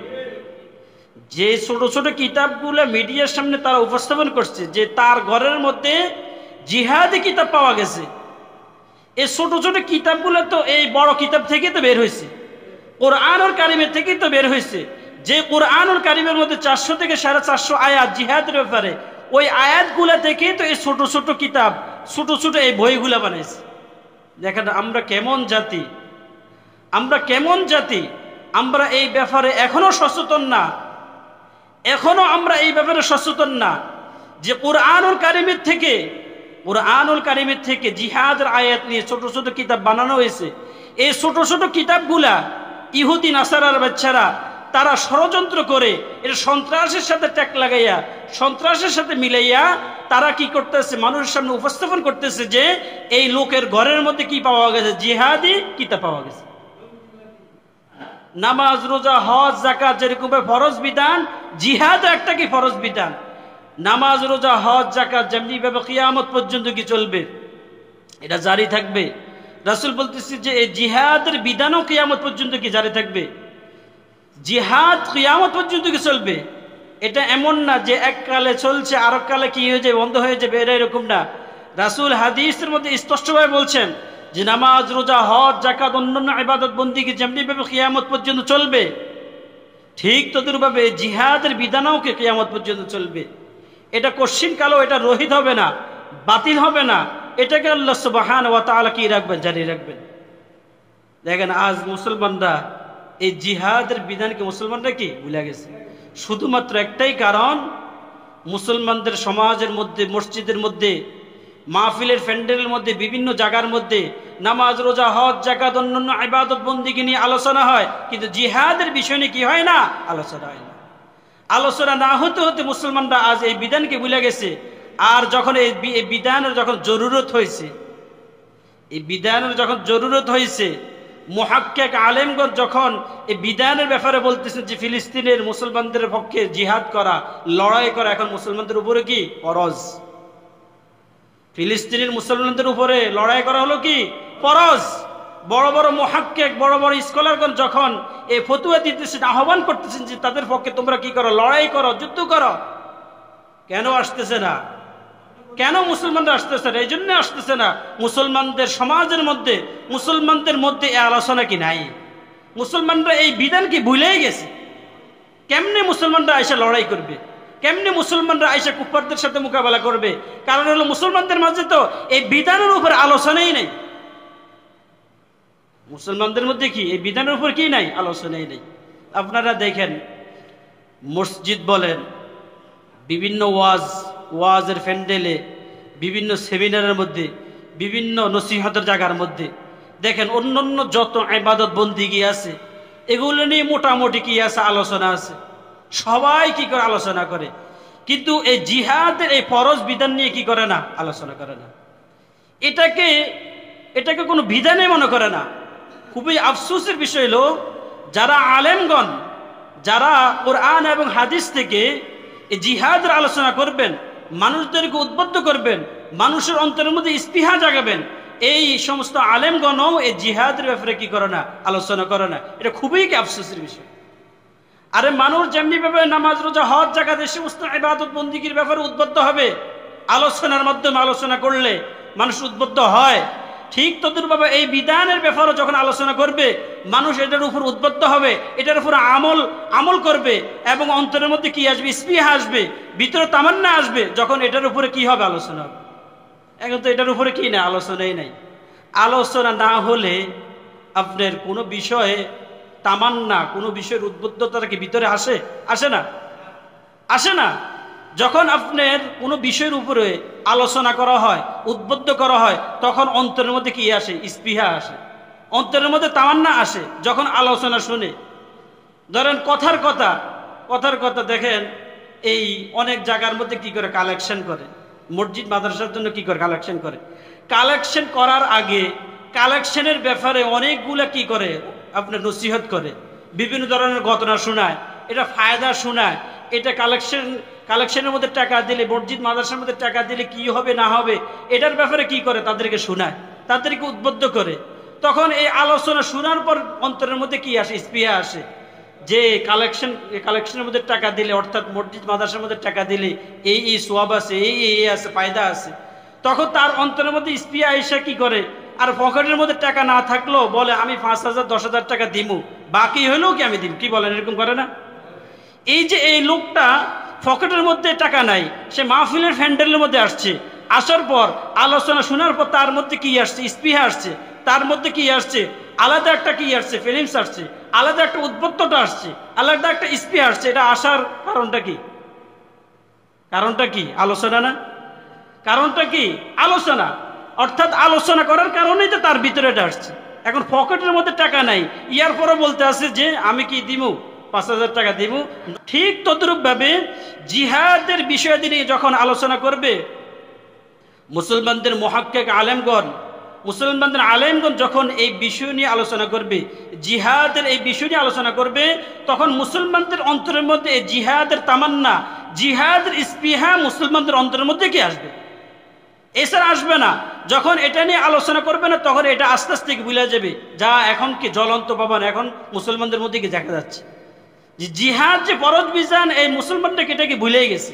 যে ছোট ছোট কিতাবগুলো মিডিয়ার সামনে তারা উপস্থাপন করছে যে তার ঘরের মধ্যে জিহাদি কিতাব পাওয়া গেছে, এই ছোট ছোট কিতাবগুলো তো এই বড় কিতাব থেকে তো বের হয়েছে, কোরআনুল কারীমের থেকেই তো বের হয়েছে। যে কোরআনুল কারীমের মধ্যে 400 থেকে 450 আয়াত জিহাদের ব্যাপারে, ওই আয়াতগুলা থেকে তো এই ছোট ছোট কিতাব, ছোট ছোট এই বইগুলা বানাইছে। দেখেন আমরা কেমন জাতি, আমরা এই ব্যাপারে এখনো সচেতন না, যে কোরআনুল কারীমের থেকে জিহাদের আয়াত নিয়ে ছোট ছোট কিতাব বানানো হয়েছে। এই ছোট ছোট কিতাবগুলা ইহুদি নাসারার বাচ্চারা তারা ষড়যন্ত্র করে এটা সন্ত্রাসের সাথে ট্যাগ লাগাইয়া, সন্ত্রাসের সাথে মিলাইয়া তারা কি করতেছে, মানুষের সামনে উপস্থাপন করতেছে যে এই লোকের ঘরের মধ্যে কি পাওয়া গেছে, জিহাদি কিতাব পাওয়া গেছে। নামাজ, রোজা, হজ, যাকাত যেরকম ফরজ বিধান, জিহাদ একটা কি ফরজ বিধান। নামাজ, রোজা, হজ, যাকাত যেমনি ভাবে কিয়ামত পর্যন্ত কি চলবে, এটা জারি থাকবে। রাসূল বলতেছে যে এই জিহাদের বিধানও কিয়ামত পর্যন্ত কি জারি থাকবে। জিহাদ কিয়ামত পর্যন্ত কি চলবে। এটা এমন না যে এক কালে চলছে আর এক কালে কি হয়ে যাবে, বন্ধ হয়ে যাবে, এটা এরকম না। রাসূল হাদিসের মধ্যে স্পষ্টভাবে বলছেন যে নামাজ, রোজা, হজ, যাকাত, অন্যান্য ইবাদত বন্দিগি যেমনি ভাবে কিয়ামত পর্যন্ত চলবে, ঠিক তদ্রূপভাবে জিহাদের বিধানও কি কিয়ামত পর্যন্ত চলবে। এটা কশিন কালো এটা রহিত হবে না, বাতিল হবে না। এটাকে আল্লাহ সুবহানাহু ওয়া তাআলা কি রাখবেন, জারি রাখবেন। দেখেন আজ মুসলমানরা এই জিহাদের বিধানকে মুসলমানরা কি ভুলে গেছে। শুধুমাত্র একটাই কারণ, মুসলমানদের সমাজের মধ্যে, মসজিদের মধ্যে, মাহফিলের প্যান্ডেলের মধ্যে, বিভিন্ন জায়গার মধ্যে নামাজ, রোজা, হজ, যাকাত, অন্যান্য ইবাদত বন্দিগি নিয়ে আলোচনা হয়, কিন্তু জিহাদের বিষয় নিয়ে কি হয় না, আলোচনা হয় না। আলোচনা না হতে হতে মুসলমানরা আজ এই বিধানকে ভুলে গেছে। আর যখন এই বিধানের যখন জরুরত হয়েছে, মুহাক্কিক আলেমগণ যখন এই বিধানের ব্যাপারে বলতেছেন যে ফিলিস্তিনের মুসলমানদের পক্ষে জিহাদ করা, লড়াই করা এখন মুসলমানদের উপরে কি ফরজ। ফিলিস্তিনের মুসলমানদের উপরে লড়াই করা হলো কি ফরজ। বড় বড় মুহাক্কিক, বড় বড় স্কলারগণ যখন এই ফতোয়া দিতেছেন, আহ্বান করতেছেন যে তাদের পক্ষে তোমরা কি করো, লড়াই করো, যুদ্ধ করো, কেন আসতেছে না? কেন মুসলমানরা আসতেছে না? এই জন্য আসতেছে না, মুসলমানদের সমাজের মধ্যে, মুসলমানদের মধ্যে এই আলোচনা কি নাই। মুসলমানরা এই বিধান কি ভুলেই গেছে। কেমনে মুসলমানরা আইসা লড়াই করবে, কেমনে মুসলমানরা আইসা কুফারদের সাথে মোকাবেলা করবে? কারণ হলো মুসলমানদের মাঝে তো এই বিধানের উপর আলোচনাই নেই। মুসলমানদের মধ্যে কি এই বিধানের উপর কি নাই, আলোচনাই নেই। আপনারা দেখেন মসজিদ বলেন, বিভিন্ন ওয়াজের প্যান্ডেলে, বিভিন্ন সেমিনারের মধ্যে, বিভিন্ন নসিহতের জায়গার মধ্যে দেখেন অন্যান্য যত ইবাদত বন্দিগি আছে এগুলো নিয়ে মোটামুটি কি আছে, আলোচনা আছে, সবাই কি করে আলোচনা করে। কিন্তু এই জিহাদের এই ফরজ বিধান নিয়ে কি করে না, আলোচনা করে না। এটাকে কোনো বিধানে মনে করে না। খুবই আফসোসের বিষয় হলো, যারা আলেমগণ, যারা কোরআন এবং হাদিস থেকে এই জিহাদের আলোচনা করবেন, মানুষদেরকে উদ্বুদ্ধ করবেন, মানুষের অন্তরের মধ্যে স্পৃহা জাগাবেন, এই সমস্ত আলেমগণও এই জিহাদের ব্যাপারে কি করে না, আলোচনা করে না। এটা খুবই কি আফসোসের বিষয়। আরে মানুষ যেমনি ভাবে নামাজ রোজা হজ জাকাত এই সমস্ত ইবাদত বন্দিগির ব্যাপারে উদ্বুদ্ধ হবে, আলোচনার মাধ্যমে আলোচনা করলে মানুষ উদ্বুদ্ধ হয়, ঠিক তদ্রূপভাবে এই বিধানের ব্যাপারে যখন আলোচনা করবে মানুষ এটার উপর উদ্বুদ্ধ হবে, এটার উপর আমল করবে এবং অন্তরের মধ্যে কি আসবে, স্পৃহা আসবে, ভিতরে তামান্না আসবে, যখন এটার উপরে কি হবে, আলোচনা হবে। এখন তো এটার উপরে কি না, আলোচনাই নাই। আলোচনা না হলে আপনার কোনো বিষয়ে তামান্না, কোনো বিষয়ের উদ্বুদ্ধতা কি ভিতরে আসে না, আসে না। যখন আপনার কোনো বিষয়ের উপরে আলোচনা করা হয়, উদ্বুদ্ধ করা হয়, তখন অন্তরের মধ্যে কি আসে, স্পৃহা আসে, অন্তরের মধ্যে তামান্না আসে। যখন আলোচনা শুনে, ধরেন কথার কথা দেখেন, এই অনেক জায়গার মধ্যে কি করে কালেকশন করে, মসজিদ মাদ্রাসার জন্য কি করে কালেকশন করে। কালেকশন করার আগে কালেকশনের ব্যাপারে অনেকগুলা কি করে, আপনার নসিহত করে, বিভিন্ন ধরনের ঘটনা শোনায়, এটা ফায়দা শোনায়, এটা কালেকশনের মধ্যে টাকা দিলে, মসজিদ মাদ্রাসার মধ্যে টাকা দিলে কি হবে না হবে, এটার ব্যাপারে কি করে, তাদেরকে শোনায়, তাদেরকে উদ্বুদ্ধ করে। তখন এই আলোচনা শোনার পর অন্তরের মধ্যে কি আসে, স্পৃহা আসে, যে কালেকশনের মধ্যে টাকা দিলে, অর্থাৎ মসজিদ মাদ্রাসার মধ্যে টাকা দিলে এই সোয়াব আছে, এই আছে, ফায়দা আছে। তখন তার অন্তরের মধ্যে স্পৃহা এসে কি করে, আর পকেটের মধ্যে টাকা না থাকলেও বলে আমি 5,000 10,000 টাকা দিমু, বাকি হলেও কি আমি দিব, কি বলেন, এরকম করে না? এই যে এই লোকটা পকেটের মধ্যে টাকা নাই, সে মাহফিলের ফ্যান্ডেলের মধ্যে আসছে, আসার পর আলোচনা শোনার পর তার মধ্যে কি আসছে, স্পৃহা আসছে, তার মধ্যে কি আসছে, আলাদা একটা কি আসছে, ফিলিংস আসছে, আলাদা একটা উদ্বুদ্ধতা আসছে, আলাদা একটা স্পৃহা আসছে। এটা আসার কারণটা কি? আলোচনা না? কারণটা কি? আলোচনা। অর্থাৎ আলোচনা করার কারণেই তো তার ভিতরে এটা আসছে। এখন পকেটের মধ্যে টাকা নাই, ইয়ার পরে বলতে আছে যে আমি কি দিব, 5,000 টাকা দিব। ঠিক তদ্রূপ ভাবে জিহাদের বিষয় নিয়ে যখন আলোচনা করবে, মুসলমানদের মুহাক্কিক আলেমগণ যখন এই বিষয় নিয়ে আলোচনা করবে, জিহাদের এই বিষয় নিয়ে আলোচনা করবে, তখন মুসলমানদের অন্তরের মধ্যে এই জিহাদের তামান্না, জিহাদের স্পৃহা মুসলমানদের অন্তরের মধ্যে কি আসবে, এছাড়া আসবে না। যখন এটা নিয়ে আলোচনা করবে না, তখন এটা আস্তে আস্তে ভুলে যাবে, যা এখন কি জ্বলন্ত পাবান এখন মুসলমানদের মধ্যে কি দেখা যাচ্ছে, যে জিহাদ যে ফরজ বিধান, এই মুসলমানটাকে এটাকে ভুলে গেছে।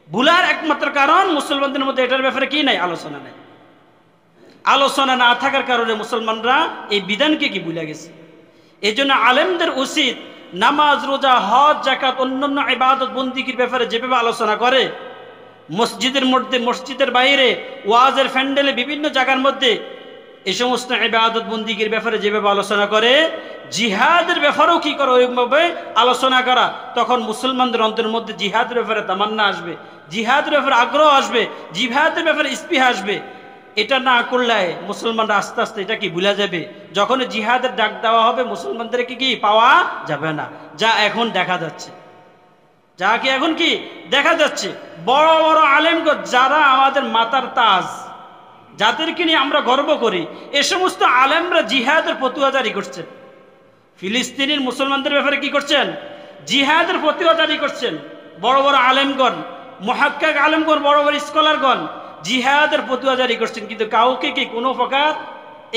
ভুলার একমাত্র কারণ মুসলমানদের মধ্যে এটার ব্যাপারে কি নাই, আলোচনা নাই। আলোচনা না থাকার কারণে মুসলমানরা এই বিধানকে কি ভুলে গেছে। এই জন্য আলেমদের উচিত নামাজ রোজা হজ জাকাত অন্যান্য ইবাদত বন্দিগির ব্যাপারে যেভাবে আলোচনা করে, মসজিদের মধ্যে, মসজিদের বাইরে, ওয়াজের ফ্যান্ডেলে, বিভিন্ন জায়গার মধ্যে এই সমস্ত ইবাদত বন্দিগির ব্যাপারে যেভাবে আলোচনা করে, জিহাদের ব্যাপারেও কি করে ওইভাবে আলোচনা করা। তখন মুসলমানদের অন্তরের মধ্যে জিহাদের ব্যাপারে তামান্না আসবে, জিহাদের ব্যাপারে আগ্রহ আসবে, জিহাদের ব্যাপারে স্পৃহা আসবে। এটা না করলে মুসলমানরা আস্তে আস্তে এটা কি ভুলে যাবে। যখন জিহাদের ডাক দেওয়া হবে, মুসলমানদেরকে কি পাওয়া যাবে না, যা এখন দেখা যাচ্ছে, এখন কি দেখা যাচ্ছে। বড় বড় আলেমগণ যারা আমাদের মাতার তাজ, যাদেরকে নিয়ে আমরা গর্ব করি, এ সমস্ত আলেমরা জিহাদের ফতোয়া জারি করছেন। ফিলিস্তিনের মুসলমানদের ব্যাপারে কি করছেন, জিহাদের ফতোয়া জারি করছেন। বড় বড় আলেমগণ, মুহাক্কিক আলেমগণ, বড় বড় স্কলারগণ জিহাদের ফতোয়া জারি করছেন, কিন্তু কাউকে কি কোনো প্রকার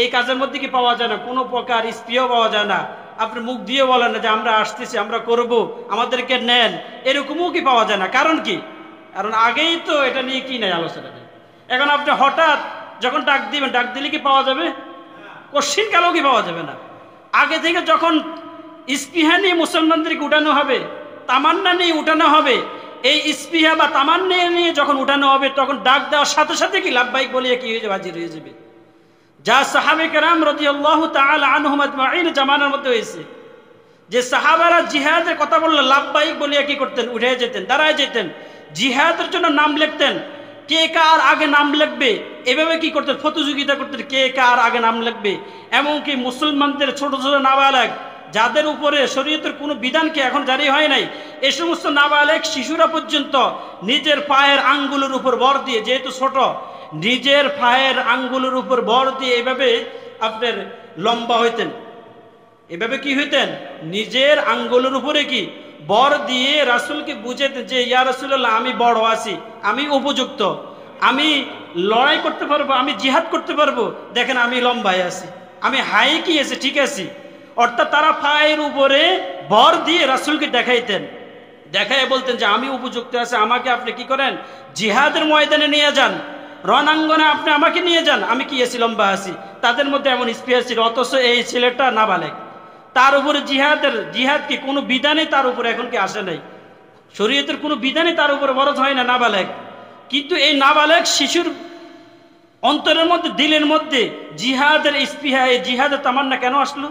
এই কাজের মধ্যে কি পাওয়া যায় না, কোনো প্রকার স্পৃহা পাওয়া যায় না। আপনি মুখ দিয়ে বলেন না যে আমরা আসতেছি, আমরা করব, আমাদেরকে নেন, এরকমও কি পাওয়া যায় না। কারণ কি? কারণ আগেই তো এটা নিয়ে কি নাই, আলোচনা নেই। এখন আপনি হঠাৎ যখন ডাক দিবেন, ডাক দিলে কি পাওয়া যাবে? কোশ্চিন কালেও কি পাওয়া যাবে না। আগে থেকে যখন স্পৃহা নিয়ে মুসলমানদেরকে উঠানো হবে, তামান্না নিয়ে উঠানো হবে, এই স্পৃহা বা তামান্না নিয়ে যখন উঠানো হবে, তখন ডাক দেওয়ার সাথে সাথে কি লাব্বাইক বলিয়ে কি হয়ে যাবে, হাজির হয়ে যাবে। যা সাহাবে কেরাম রাদিয়াল্লাহু তাআলা আনহুম আজমাইন জামানার মধ্যে হয়েছে, যে সাহাবারা জিহাদের কথা বললে লাব্বাইক বলিয়া কি করতেন, উঠে যেতেন, দাঁড়ায় যেতেন, জিহাদের জন্য নাম লিখতেন। কে কার আগে নাম লিখবে এভাবে কি করতেন, প্রতিযোগিতা করতেন, কে কার আগে নাম লিখবে। এমনকি মুসলমানদের ছোট ছোট নাবালেগ, যাদের উপরে শরীয়তের কোনো বিধানকে এখন জারি হয় নাই, এই সমস্ত নাবালেগ শিশুরা পর্যন্ত নিজের পায়ের আঙ্গুলের উপর ভর দিয়ে, যেহেতু ছোট, নিজের পায়ের আঙ্গুলের উপর ভর দিয়ে এভাবে আপনার লম্বা হইতেন। এভাবে কি হইতেন, নিজের আঙ্গুলের উপরে কি বর দিয়ে রাসূলকে বুঝাইতেন যে ইয়া রাসূলুল্লাহ আমি বড় আছি, আমি উপযুক্ত, আমি লড়াই করতে পারবো, আমি জিহাদ করতে পারবো, দেখেন আমি লম্বায় আছি, আমি হাইকি আছি, ঠিক আছে। অর্থাৎ তারা পায়ের উপরে বর দিয়ে রাসূলকে দেখাইতেন, দেখাই বলতেন যে আমি উপযুক্ত আছি, আমাকে আপনি কি করেন জিহাদের ময়দানে নিয়ে যান, রণাঙ্গনে আপনি আমাকে নিয়ে যান, আমি কি আছি লম্বা আছি। তাদের মধ্যে এমন স্পেয়ার ছিল, অথচ এই ছেলেটা নাবালেগ, তার উপরে জিহাদ কি কোনো বিধানে তার উপরে এখন কি আসে নাই, শরীয়তের কোনো বিধানে তার উপরে ফরজ হয় না, নাবালেগ। কিন্তু এই নাবালেগ শিশুর অন্তরের মধ্যে, দিলের মধ্যে জিহাদের স্পৃহা, এই জিহাদের তামান্না কেন আসলো?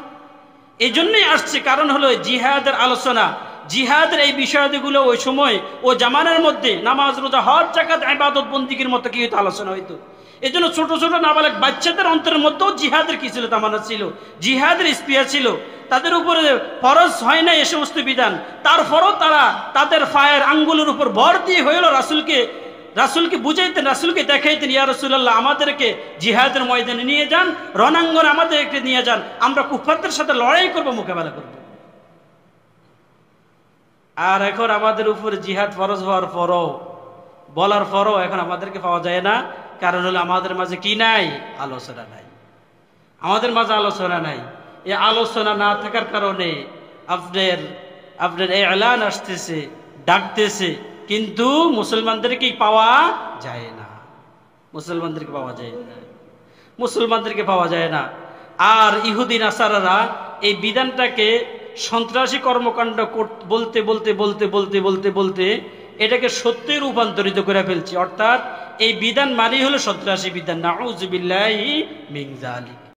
এই জন্যই আসছে, কারণ হলো জিহাদের আলোচনা, জিহাদের এই বিষয়াদিগুলো ওই সময় ও জামানার মধ্যে নামাজ রোজা হজ যাকাত ইবাদত বন্দিগির মতো কি হইতো, আলোচনা হইতো। এই জন্য ছোট ছোট নাবালেগ বাচ্চাদের অন্তরের মধ্যেও জিহাদের কি ছিল, তামান্না ছিল, জিহাদের স্পৃহা ছিল। তাদের উপরে ফরজ হয় না এই সমস্ত বিধান, তারপরও তারা তাদের পায়ের আঙ্গুলের উপর ভর দিয়ে হইলো রাসূলকে বুঝাইতেন, রাসূলকে দেখাইতেন, ইয়া রাসূলুল্লাহ আমাদেরকে জিহাদের ময়দানে নিয়ে যান, রণাঙ্গনে আমাদেরকে নিয়ে যান, আমরা কুফারদের সাথে লড়াই করব, মোকাবেলা করব। আর এখন আমাদের উপরে জিহাদ ফরজ হওয়ার পরও, বলার পরও এখন আমাদেরকে পাওয়া যায় না, কারণ হলো আমাদের মাঝে কি নাই, আলোচনা নাই, আমাদের মাঝে আলোচনা নাই। এই আলোচনা না থাকার কারণে আপনার এই এলান আসতেছে, ডাকতেছে, কিন্তু মুসলমানদেরকে পাওয়া যায় না, মুসলমানদেরকে পাওয়া যায় না, মুসলমানদেরকে পাওয়া যায় না। আর ইহুদি নাসারারা এই বিধানটাকে সন্ত্রাসী কর্মকাণ্ড বলতে বলতে বলতে বলতে বলতে বলতে এটাকে সত্যে রূপান্তরিত করে ফেলছে। অর্থাৎ এই বিধান মানেই হলো সন্ত্রাসী বিধান, নাউযুবিল্লাহি মিন যালিক।